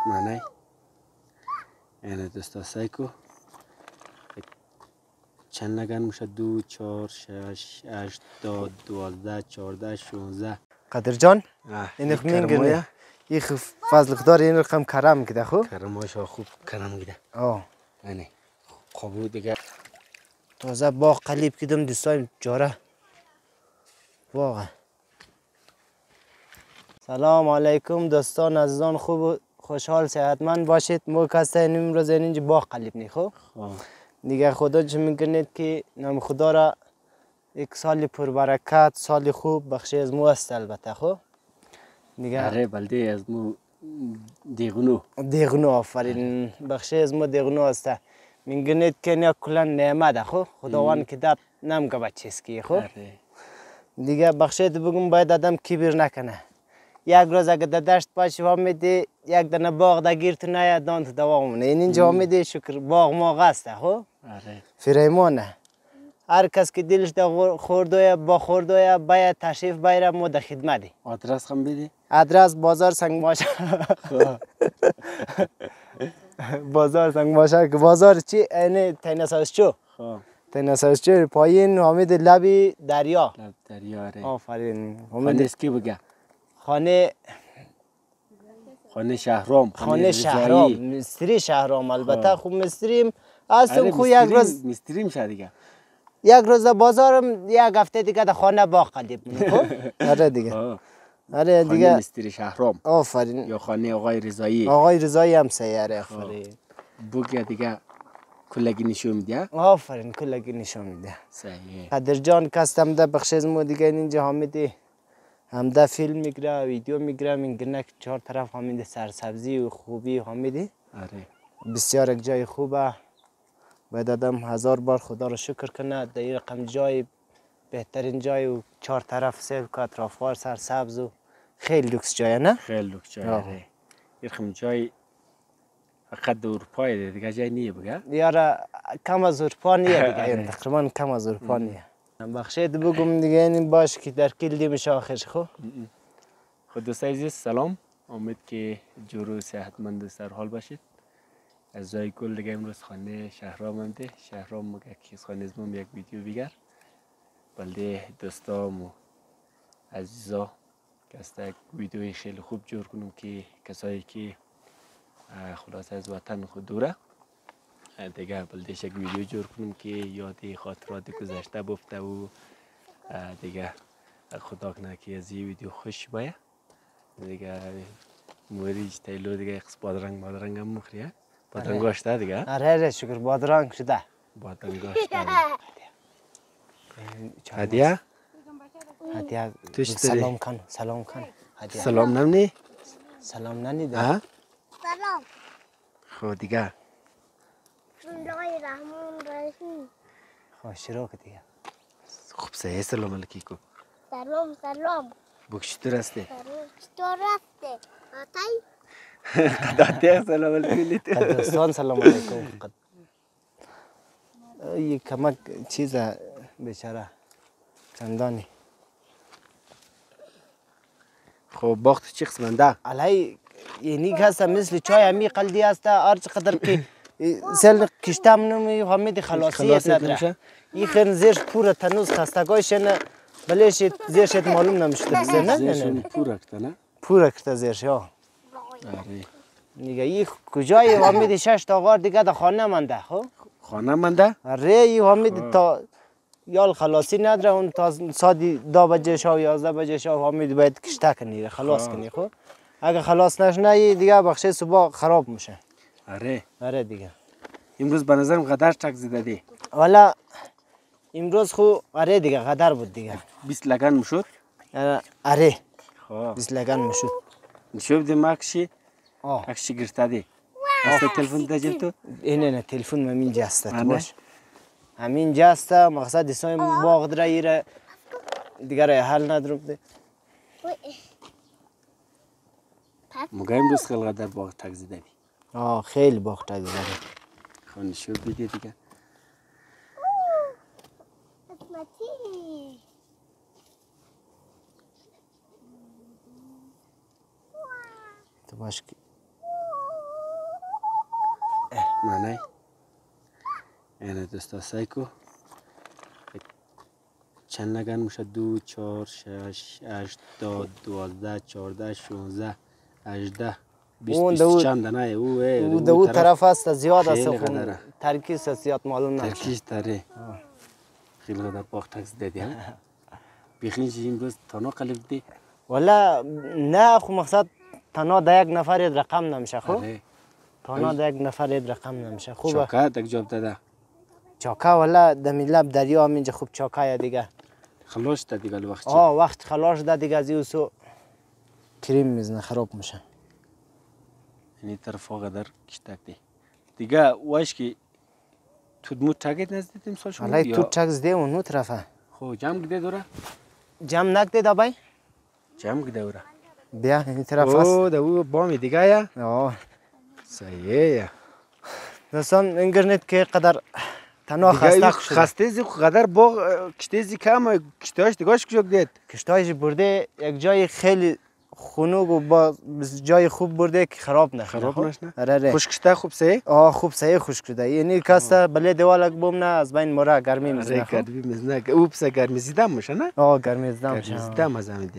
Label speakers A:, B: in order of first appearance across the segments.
A: معنی یعنی دوستا سایکو چند نگن میشه 2 4 6 8 10 12 14 16
B: قدر جان
A: این
B: میگه این فضل خدار این رقم کرم کده خو
A: کرماش خوب کرم گیده یعنی خوب دیگه
B: تازه باغ قلیب کدم دوستایم جاره واقعا سلام علیکم دوستان عزیزان خوب و خوشحال صحتمند باشید ما کسته امروز اینجا باغ قلیب نیخو دیگه خدا چه میکنید که نام خدا را یک سال پربرکت سال خوب بخشی از مو است البته خو دیگه
A: اره بلده از مو
B: دیغنو آفرین بخشی از مو دیغنو است میگنید که نه کلا نعمت خو خداوند که داد نمگه بچیز کی خو دیگه بخشید بگم باید آدم کبیر نکنه یک روز اگه در دشت پاش میدی یک دانه باغ در گیرت نیاد دان تو دوام نه اینجا میدی شکر باغ ما است خو فریمانه هر کس که دلش در خوردویا با خوردویا باید تشریف بیاره ما در خدمتی
A: آدرس هم بدی
B: آدرس بازار سنگ ماشه بازار سنگ ماشه که بازار چی اینه تینساز چو تینساز چو پایین حامد لبی دریا
A: لب دریا اره
B: آفرین
A: خانه اسکی بگه
B: خانه
A: شهرام
B: خانه شهرام مستری شهرام البته خوب مستریم هستم خو یک روز
A: مستریم شد دیگه
B: یک روز بازارم یک هفته دیگه در خانه باغ قدیم آره دیگه آره دیگه
A: خانه مستری شهرام
B: آفرین
A: یا خانه آقای رضایی
B: آقای رضایی هم سیاره آفرین
A: بگه دیگه کلگی نشون میده
B: آفرین کلگی نشون میده
A: صحیح
B: قدر جان کستم ده بخش از ما دیگه اینجا حامدی هم ده فیلم میگیره ویدیو میگیره میگنه که 4 طرف حامد سرسبزی و خوبی حامدی بسیار یک جای خوبه باید آدم 1000 بار خدا رو شکر کنه در این رقم جای بهترین جای و 4 طرف سیل که اطرافوار سرسبز و خیلی لوکس جایه نه؟
A: خیلی لوکس جایه این رقم جای فقط در اروپای دیگه جای نیه بگه؟
B: یاره کم از اروپا نیه دیگه تقریبا کم از اروپا نیه بخشید بگم دیگه این باش که در کل دیمش آخرش خو
A: خود دوستای عزیز سلام امید که جور و صحتمند و سر حال باشید از جای گل دیگه امروز خانه شهرام هم ده شهرام مگه کیز خانه ازمون یک ویدیو بیگر بلده دوستام و عزیزا که از یک ویدیوی خیلی خوب جور کنم که کسایی که خلاصه از وطن خود دوره دیگه بلدهش یک ویدیو جور کنم که یاد خاطرات گذشته بفته و دیگه خدا کنه که از این ویدیو خوش باید دیگه موریج تایلو دیگه اقص بادرنگ هم مخریه بادرنگ گاشته دیگه
B: آره شکر بادرنگ شده
A: بادرنگ گاشته هدیه
B: هدیه
A: سلام
B: کن هدیه
A: سلام نمنی
B: سلام ننیده
A: سلام خب دیگه
C: بسم الله الرحمن الرحیم
B: خب شروع که دیگه
A: خب سه سلام علیکم
C: سلام
A: بکشتر هسته
C: چطور رفته
A: قداته سلام علیکم
B: دوستان سلام علیکم یک کمک چیز بیچاره چندانی
A: خب باخت چی قسمنده
B: علی یعنی که هست مثل چای همی قلدی هست هر چقدر که سل کشتم نمی حمید خلاصیت نداره این خیلی زیرش پوره تنوز خستگاهش نه بلش زیرش معلوم نمیشده نه
A: زیرشون پوره کته نه
B: پوره کته زیرش ها دیگه این کجای حمید 6 تا غار دیگه در خانه مانده خب
A: خانه مانده
B: اره این حمید تا یال خلاصی نداره اون تا سادی 2 بجه شو 11 بجه شو حمید باید کشته کنی خلاص کنی خب اگه خلاص نشنه دیگه بخش صبح خراب میشه آره دیگه
A: امروز به نظرم قدر تک زده دی
B: والا امروز خو آره دیگه قدر بود دیگه
A: 20 لگن میشد
B: آره
A: خب
B: 20 لگن میشد
A: نشوف دی ماکشی اکشی گرفته دی است تلفن دادی تو
B: نه تلفن من اینجا است باش همین جا است مقصد اسم باغ درایره دیگه حل ندارم
A: مگه امروز خیلی قدر باغ تک زده بی
B: خیلی باغ تک زده
A: خب نشوف دیگه
B: تو باش که
A: معنی اینه دوستا سایکو چند نگن میشه 2 4 6 8 12 14 16 18 20 چند نه
B: او دو طرف است زیاد است خون ترکیش است زیاد معلوم نه
A: ترکیش داره خیلی قدر باختکس دیدی ها بیخین چیزیم روز تنها قلب دی
B: والا نه خو مقصد تنها ده یک نفر رقم نمیشه خو تنها ده یک نفر رقم نمیشه خوبه
A: چاکا تک جواب داده
B: چاکا والا دمی لب دریا همینجا خوب چاکایه دیگه
A: خلاص ده دیگه وقت چی
B: وقت خلاص ده دیگه از یوسو کریم میزنه خراب میشه
A: این طرف قدر کشتک دی دیگه واش که تو دمو تاگت نزدیت امسال شما
B: والله تو چکس دی اون طرفه
A: خو جام گده دوره
B: جام نکده دابای
A: جام گده دوره
B: بیا این طرف است
A: او دو بامی دیگه یا
B: آه
A: صحیحه
B: دوستان اینترنت که قدر تنها
A: خسته زی قدر باغ کشتیزی کم کشتیاش دیگهش کجا دید
B: کشتایش برده یک جای خیلی خنوق و با جای خوب برده که خراب نشه
A: خراب نشه
B: آره
A: خوش کشته خوب سه
B: خوب سه خوش کرده یعنی کاستا بله دیوالک بوم نه از بین مرا گرمی میزنه
A: گرمی میزنه او پس گرمی زیدم میشه نه
B: گرمی زیدم
A: زیدم از همین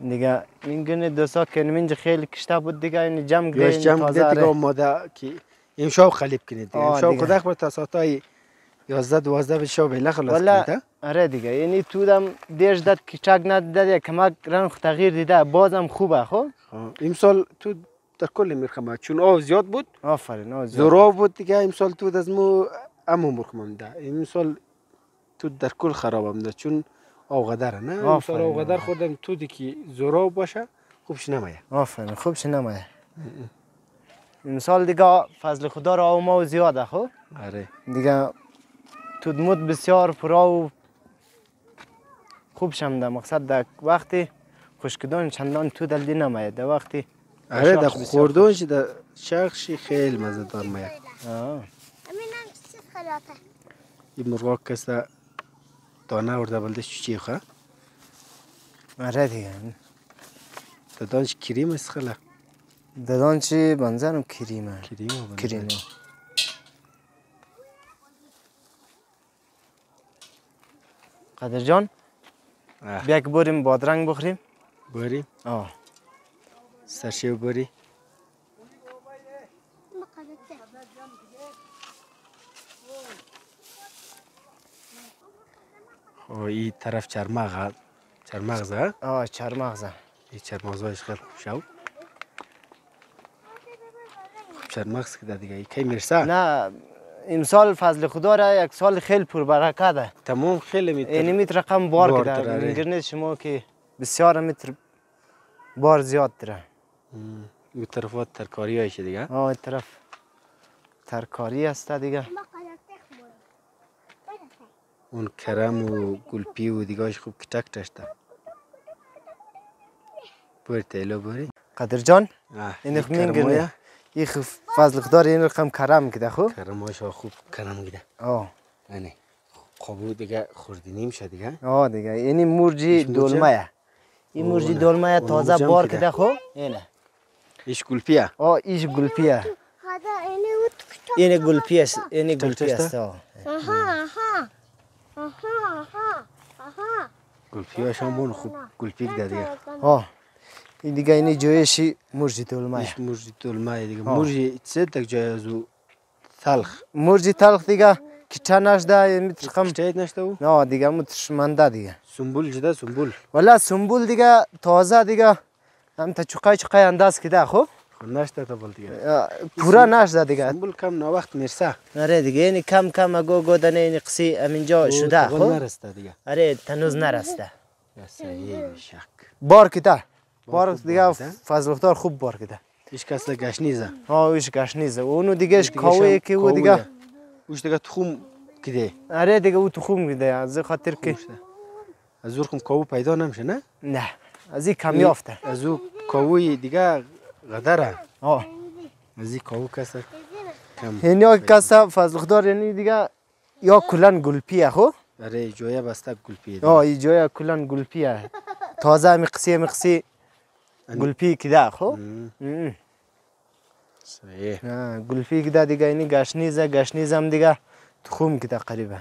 B: دیگه این گونه دوستا که نمینج خیلی کشته بود دیگه این جمع
A: گده جمع گده دیگه اومده که امشب خلیب کنید دیگه امشب خدا خبر تا ساعتای 11 12 به شب بیله خلاص کنید
B: آره دیگه یعنی تو دم دیش داد که چک نداده کمک رنگ تغییر دیده بازم خوبه خب
A: امسال تو در کل میرخم چون آب زیاد بود
B: آفرین آب زیاد
A: زراب بود دیگه امسال تو از مو امو مرخم ده امسال تو در کل خرابم ده چون آب قدره نه امسال آب قدر خودم تو دی که زراب باشه خوبش نمایه
B: آفرین خوبش نمایه امسال دیگه فضل خدا را ما زیاده خب
A: آره
B: دیگه تو دمود بسیار پرا و خوب شمده مقصد در وقتی خوشکدان چندان تو دلدی نمایه در وقتی
A: آره در خوردونش در شخصی خیلی مزه دار میه
C: امینم چیز خلاطه
A: این مرغا کسا دانه ورده بلدش چی خواه
B: آره دیگه
A: دادانش کریم است خلا
B: دادان چی بنزنم کریمه
A: کریم
B: قدر جان بیا که بریم بادرنگ بخوریم
A: بریم سرشیو بری این طرف چرمغز
B: چرمغزه
A: این چرمغزایش خیلی خوب شو چرمغز که دیگه ای کی میرسه
B: نه امسال فضل خدا را یک سال خیلی پربرکته
A: تمام خیلی میتر
B: اینی میتر رقم بار کده اینترنت شما که بسیار میتر بار زیاد داره
A: این طرفات ترکاری هایشه دیگه
B: این طرف ترکاری است دیگه
A: اون کرم و گلپی و دیگهش خوب کتک داشته بری تیلو بری
B: قدر جان این خمینگرنه این فضل خدا این رقم کرم کده خوب
A: کرماش خوب کرم کده اینه خوب دیگه خوردی نمیشه دیگه
B: دیگه اینی مرجی دولمه این مرجی دولمه تازه بار کده خوب اینه
A: ایش گلپیه
B: ایش گلپیه اینه گلپی است اینه گلپی است
A: گلپیاش هم خوب گلپی کده دیگه
B: این دیگه اینی جایشی مرجی دولمه
A: ایش مرجی دولمه دیگه مرجی چه تک جای ازو تلخ
B: مرجی تلخ دیگه کیچه نشده میترخم
A: کیچه نشده او؟
B: نه دیگه مترشمنده دیگه
A: سنبول جده سنبول
B: والا سنبول دیگه تازه دیگه هم تا چقای انداز کده خوب
A: نشده تا بول دیگه
B: پورا نشده دیگه
A: سنبول کم نا وقت میرسه
B: آره دیگه اینی کم کم اگو گودنه اینی قصی امینجا شده خوب
A: نرسته دیگه
B: آره تنوز نرسته
A: صحیح شک
B: بار کده بار دیگه فضل خدا خوب بار کده
A: ایش کس گشنیزه
B: ایش گشنیزه اونو دیگه اش کاوه که او دیگه
A: اوش دیگه تخم کده
B: آره دیگه او تخم کده از خاطر که
A: از زورکم کاوه پیدا نمیشه نه
B: از این کم یافته
A: از او کاوه دیگه قدره از این کاوه کس کم
B: اینیا کسا فضل خدا یعنی دیگه یا کلان گلپیه خو
A: آره جویا بسته گلپیه
B: این جویا کلان گلپیه تازه مقسی گلپی کده خو
A: صحیح.
B: گلفی که دا دیگه اینی گشنیزه، گشنیز هم دیگه تخم که تقریبا.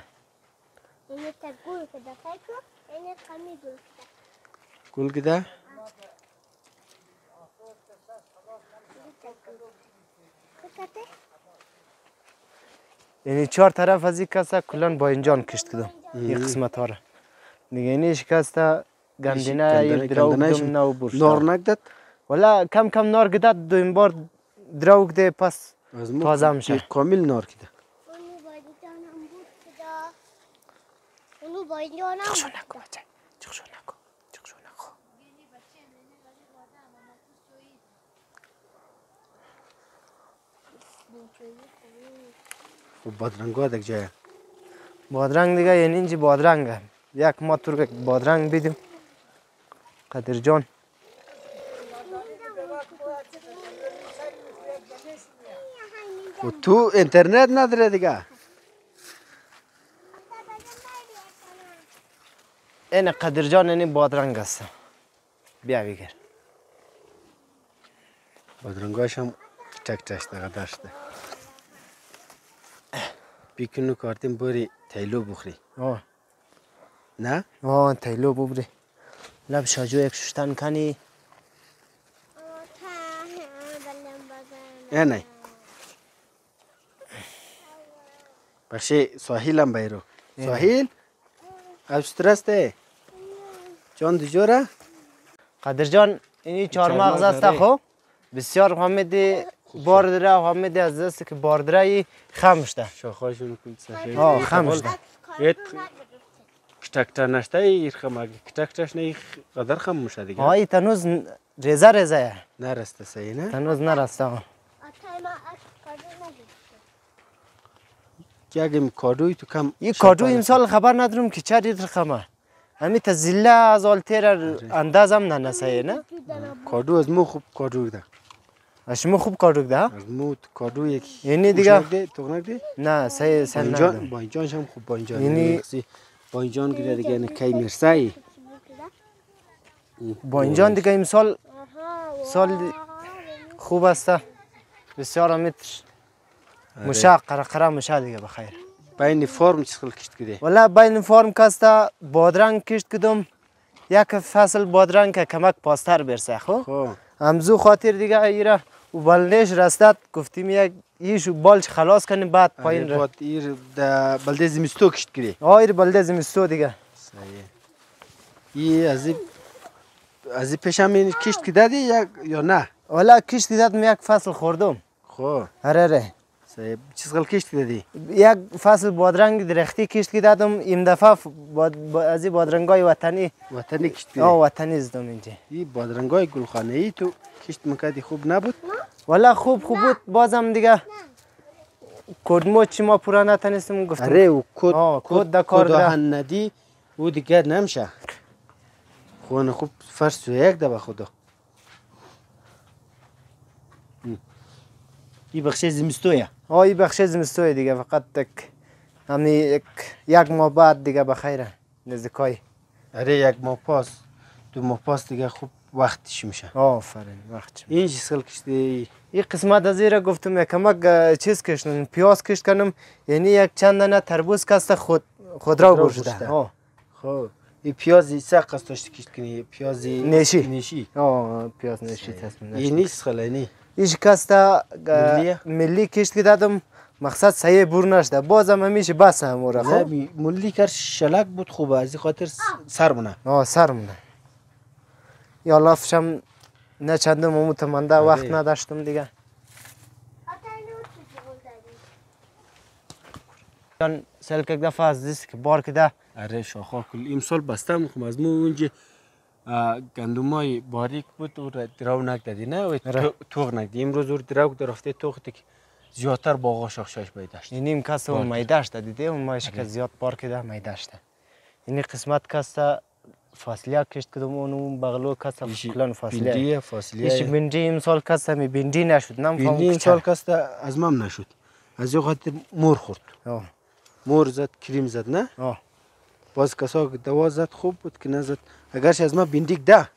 C: اینی تا گل که دفعه کو اینی کمی گل که
A: گل که ده؟
B: یعنی 4 طرف از این کاسه کلان با اینجان کشت کدم این قسمت ها را دیگه اینی شکسته گندینه یه دراوگ دم نو برشته
A: نار نگدد؟
B: ولی کم کم نار گدد دویم بار دراوگ ده پس تازه میشه
A: کامل نار کده
C: اونو باید جانم بود کدا اونو باید جانم
B: چخشو نکو بچه چخشو نکو چخشو نکو
A: خب بادرنگ ها دک جایه
B: بادرنگ دیگه یعنی اینجی بادرنگه یک ما ترک بادرنگ بیدیم قدر جان
A: و تو اینترنت نداره دیگه
B: این قدر جان یعنی بادرنگ است بیا بگر
A: بادرنگاش هم کچک کچک دقیقه داشته بیکنو کارتیم باری تیلو بخوری نه؟
B: تیلو ببری لب شاجو یک ششتن کنی
A: نه بخشی ساحیل هم بیرو ساحیل ابسترسته جان دیجوره
B: قدر جان اینی 4 مغز است خب بسیار حامدی باردره حامدی از دست که باردره خمشته
A: شاخهاشون کل سفید
B: خمشته
A: کتکتر نشته ایر خمه کتکترش نه قدر خم میشه دیگه
B: ای تنوز ریزه ریزه
A: نرسته صحیح نه؟
B: تنوز نرسته
A: که اگه کادوی تو کم
B: این کادو امسال خبر ندارم که چه لیتر خمه همی تا زله از آلتیر اندازم ننسه نه؟
A: کادو از مو خوب کادو ده
B: اشمو خوب کادو ده؟
A: از مو کادو یک
B: یعنی دیگه
A: توغنک ده؟
B: نه سه ندارم
A: با اینجانش هم خوب با اینجان
B: یعنی
A: با اینجان گیره دیگه نه کی مرسایی
B: با اینجان دیگه امسال سال خوب است بسیار متر مشاق قرقره مشه دیگه بخیر
A: بین فرم چخل کشت کده
B: ولی بین فرم کاستا بادرنگ کشت کدم یک فصل بادرنگ که کمک پاستر برسه خو همزو خاطر دیگه ایره و بلنش رستد گفتیم یک ایشو بالش خلاص کنیم بعد پایین رو
A: ایر دا بلده زمستو کشت کده
B: ایر بلده زمستو دیگه
A: صحیح ای از پیشم کشت کده دی یا نه
B: ولی کشت دیدم یک فصل خوردم
A: خو
B: اره
A: صحیح چیز خل کشت کده
B: یک فصل بادرنگ درختی کشت کدم این دفعه از بادرنگای وطنی
A: کشت کده
B: وطنی زدم اینجا
A: این بادرنگای گلخانه ای تو کشت مکدی خوب نبود
B: ولی خوب بود بازم دیگه کدمو چی ما پورا نتونستم گفتم
A: اره و
B: کد دا کار
A: دا ندی او دیگه نمیشه خونه خوب فرس یک ده به خدا این بخش زمستویه
B: این بخش زمستویه دیگه فقط همین یک ماه بعد دیگه بخیره نزدیکای
A: اره یک ماه پاس 2 ماه پاس دیگه خوب وقتش میشه
B: آفرین وقتش
A: این چیز خل کشتی
B: این قسمت از ایره گفتم یکمک چیز کشتم پیاز کشت کنم یعنی یک چند دانه تربوز کاسته خودرو برشده
A: خب این پیازی سق است داشت کشت کنی پیازی
B: نشی پیاز نشی تصمیم
A: این نیست خلانی
B: ایش کاسته ملی کشت کردم مقصد صحیح بور نشده بازم همیشه بس هم را خب
A: ملی کار شلک بود خوبه از خاطر سر مونه
B: سر مونه یا لافشم نه چندم متمنده وقت نداشتم دیگه جان سلک یک دفعه از دیست که بار کده
A: اره شاخه کل امسال بستم خب از مو اونجا گندمای باریک بود و دراو نکدادی نه و توغ نکدی امروز اور دراو درفته توغ تک زیادتر باغا شاخشاش بایداشت
B: این کاسه اون میداشته دیده اون مایش که زیاد بار کده میداشته این قسمت کاسه فاصله کشت کدوم اون بغلو کاسه کلان فاصله ایش بندی امسال کاسه می بندی نشد نمیفهم
A: بندی امسال کاسه از مام نشد از یه خاطر مور خورد مور زد کریم زد نه باز کسا دوا زد خوب بود که نزد اگرش از ما بندیک ده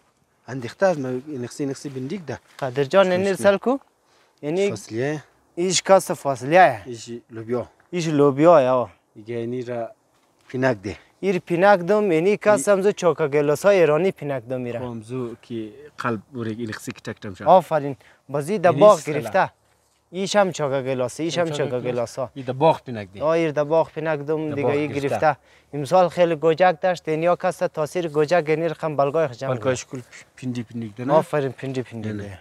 A: اندیخته از ما نقصی بندیک ده
B: قدر جان نیر سل کو یعنی
A: فاصله
B: ایش کاست فاصله
A: ایش لوبیا
B: ایش لوبیا یا
A: دیگه اینی را پینک ده
B: ایر پینک دم یعنی کاست همزو چوکا گلوس های ایرانی پینک دم میره
A: خامزو که قلب ورگ ایلخسی که تکتم شد
B: آفرین بازی در
A: یعنی
B: باغ
A: سلا.
B: گرفته ایش هم چوکا گلوس ایش هم چوکا گلوس ها
A: این در باغ پینک ده
B: ایر در باغ پینک دم دیگه
A: باغ
B: ای
A: گرفته.
B: گرفته امسال خیلی گوجک داشت اینیا کاست تاثیر گوجک گنیر خم بلگای خجم
A: بلکاش کل پینک ده نه
B: آفرین پنجی ده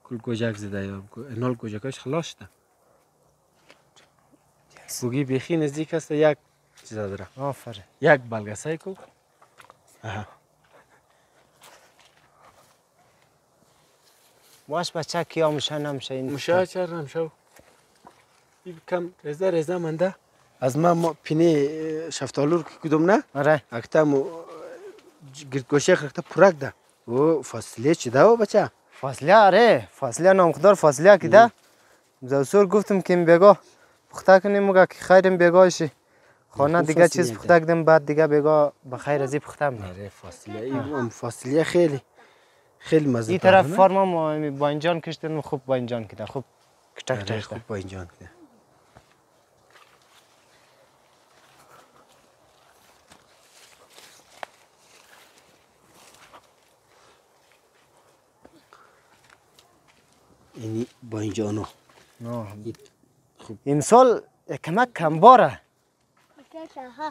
A: کل گوجک زده یا نال گوجکاش خلاص شده بوگی بیخی نزدیک است یک چیز داره
B: آفرین
A: یک بلگسای کو آها
B: باش بچه کیا میشه نمیشه این
A: مشا چرم شو این کم رزه منده از ما پینه شفتالور که کدوم نه
B: آره
A: اکتم گرگوشه خرکتا پرک ده و فاصله چی ده و بچه
B: فاصله آره فاصله نامقدار فاصله که ده زوسور گفتم که این بگاه پخته کنیم مگه که خیرم بگاهشی خانه دیگه
A: فاصله
B: چیز
A: ده.
B: پخته کردم بعد دیگه بگاه بخیر ازی پخته می‌کنم.
A: آره فاصله این فاصله خیلی مزه
B: این طرف فارما ما بانجان کشتن خوب بانجان کده خوب کچک
A: آره
B: چشته
A: خوب با اینجان که اینی با اینجانو خوب
B: امسال کمک کم باره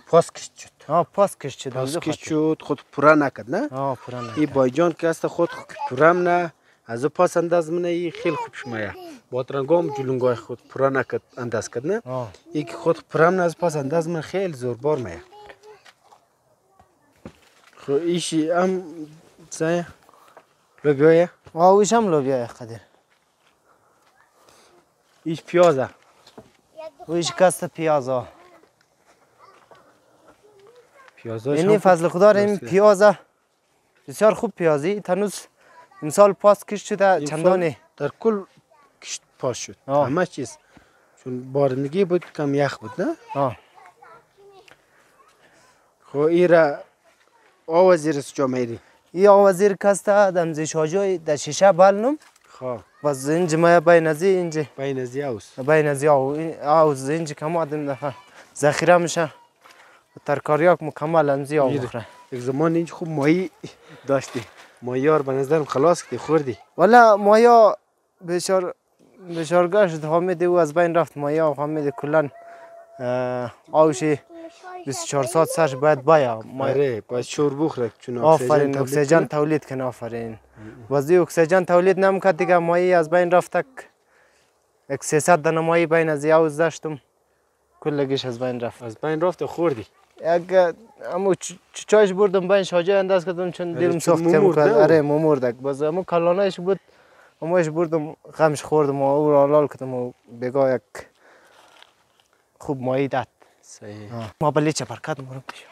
A: پاس کشت شد
B: پاس کش شد
A: پاس کشت شد خود پورا نکد نه
B: پورانه
A: این بایجان که است خود پورم نه از او پاس انداز منه ای خیلی خوب شمایه باترنگام جلونگاه خود پورا نکد انداز کد نه ای که خود پورم نه از پاس انداز من خیلی زوربار میه خو ایشی هم زای لوبیایه
B: اویش هم لوبیا قدر
A: ایش پیازه
B: اویش کاست پیازا
A: پیازاش
B: اینی
A: هم
B: فضل خدا این
A: درسته.
B: پیازا بسیار خوب پیازی تنوز امسال پاس کش شده
A: این
B: چندانی
A: در کل کشت پاس شد
B: آه.
A: همه چیز چون بارندگی بود کم یخ بود نه خو ایرا آوازیر سجا میری
B: یا وزیر کاستا دمزی شاجوی در شیشه بالنم
A: خواه
B: و زنج ما بین از اینجا
A: بین از یاوس
B: بین از او زنج کم آدم دفعه ذخیره میشه ترکاریاک مکمل امزی آو بخوره
A: یک زمان اینج خوب ماهی داشتی ماهیار به نظرم خلاص کردی خوردی
B: والا مایا بشارگاه شد حامد او از بین رفت مایا حامد کلان آوشی 24 ساعت سرش باید بایا
A: آره باید شور بخوره چون
B: آفرین اکسیژن تولید کنه آفرین وزی اکسیژن تولید نمیکرد دیگه مایی از بین رفت یک 300 دانه مایی بین از یاوز داشتم کلگیش از بین رفت
A: از بین رفت و خوردی
B: یک امو چایش بردم بین شاجه انداز کردم چون دلم سوخت کم
A: ممرد
B: کرد
A: نه؟
B: آره ممردک باز امو کلانش بود اموش بردم غمش خوردم و او را لال کردم و بگاه یک خوب مایی داد
A: صحیح
B: ما بلی چپرکت مورم پیش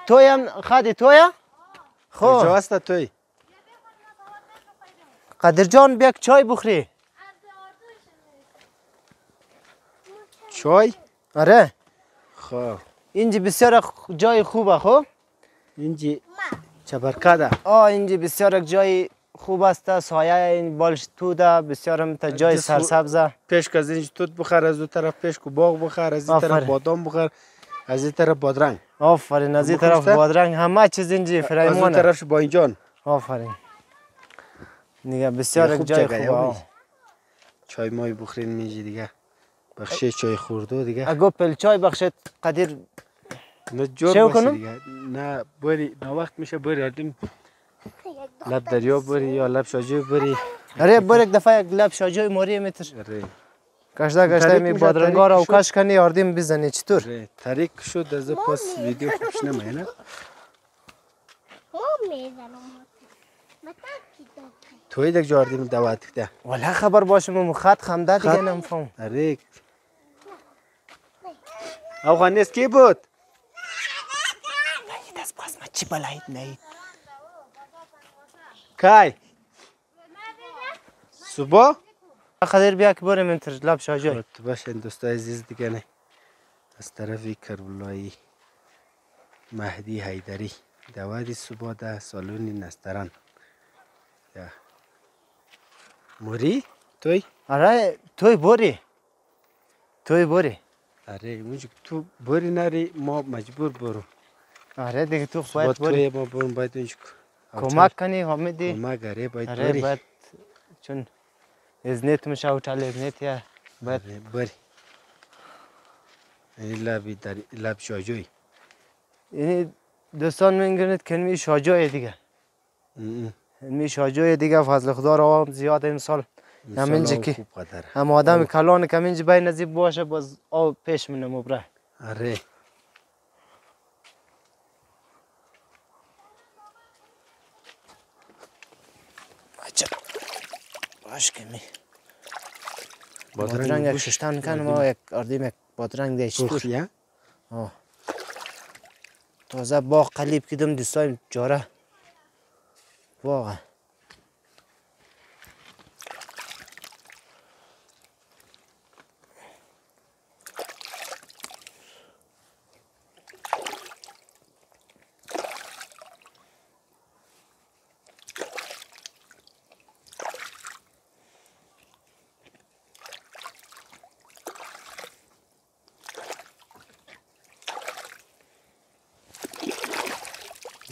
B: توی هم خادی توی؟ خب
A: کجا هست توی
B: قدر جان بیا که چای بخوری
A: چای
B: آره
A: خواه
B: اینجا بسیار جای خوبه خب
A: اینجی چبرکده
B: اینجا بسیار یک جای خوب است سایه این بالش توده بسیار هم تا جای سرسبزه
A: پیش که از اینج توت بخور از دو طرف پیش که باغ بخور از این طرف
B: آفرین.
A: بادام بخور از این طرف بادرنگ
B: آفرین از این طرف
A: خوشته؟
B: بادرنگ همه چیز اینجا
A: از اون
B: فریمانه
A: طرفش با اینجان
B: آفرین دیگه بسیار یک
A: خوب
B: جای
A: جگه
B: خوبه
A: یا چای مای بخورین میجی دیگه بخشه چای خورده دیگه
B: اگه پل چای بخشید قدر
A: نه جور
B: شو
A: باشه
B: کنم؟
A: دیگه نه بری نه وقت میشه بری آدم لب دریا بری یا لب شاجو بری
B: آره بر یک دفعه یک لب شاجوی موری میتر
A: آره
B: کشته
A: طریق
B: می
A: میشه،
B: بادرنگا را
A: طریق
B: و کش کنی آردیم بزنی چطور؟
A: آره طریق شد از پاس ویدیو خوش نمیه نه
C: ما میزنم
A: توی یک جاردیم دعوت کده
B: والا خبر باشه من خط خمده دیگه نمیفهم
A: آره افغانیست کی بود
B: دست باز ما چی بلایید نهید
A: کای صبح
B: خدیر بیا که بریم انتر لب شاجوی
A: تو باشه دوستای عزیز دیگه نه از طرفی کربلایی مهدی حیدری
D: دوادی صبح ده سالون نستران یا موری توی
B: آره توی بوری توی بوری
D: آره موجود تو بری نری ما مجبور برو
B: آره دیگه تو
D: صبح
B: باید بوری
D: توی ما برون باید اونج
B: کمک کنی حامدی
D: کمک آره باید
B: آره
D: بری
B: باید چون ازنیت میشه اوتال ازنیت یا باید
D: آره بری این لبی در لب شاجوی
B: یعنی دوستان میگنید که می شاجوی دیگه می شاجوی دیگه فضل خدا رو هم زیاد امسال همینجا که
D: خوب قدر
B: هم آدم کلان که همینجا بین نزیب باشه باز آب پیش منه مبره
D: آره
B: عجب باش که می
D: بادرنگ
B: بادرنگ یک
D: بوش
B: ششتن کنم و یک اردیم یک بادرنگ دیش
D: بخ
B: دور
D: یا
B: تازه باغ قلیب کدم دوستایم جاره واقعا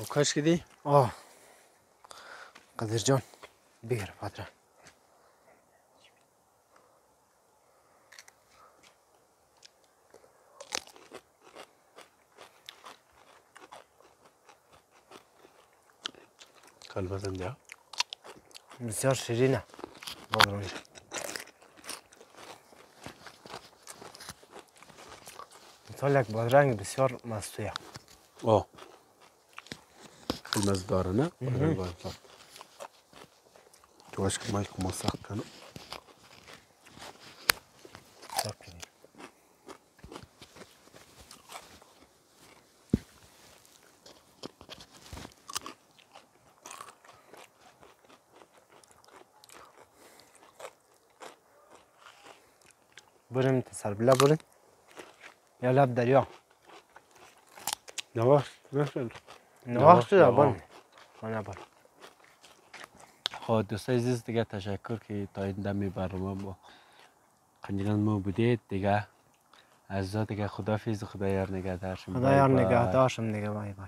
D: کاش کدی
B: قدر جان بگیر بادرنگ
D: کلبزنده
B: بسیار شیرینه بادرنگ مثال یک بادرنگ بسیار مستویه
D: خیلی مزه داره نه بادرنگ باید تو باش که مایک ما سخت کنم
B: بریم سربلا بریم یا لب دریا
D: نواخت نفرد
B: نواخت شده بریم خانه بریم
A: خب دوستای عزیز دیگه تشکر که تا این دمی برنامه با قنجلان ما بودید دیگه از دیگه خدافیز خدا یار نگهدار شما
B: خدا یار نگهدار شم دیگه بای بای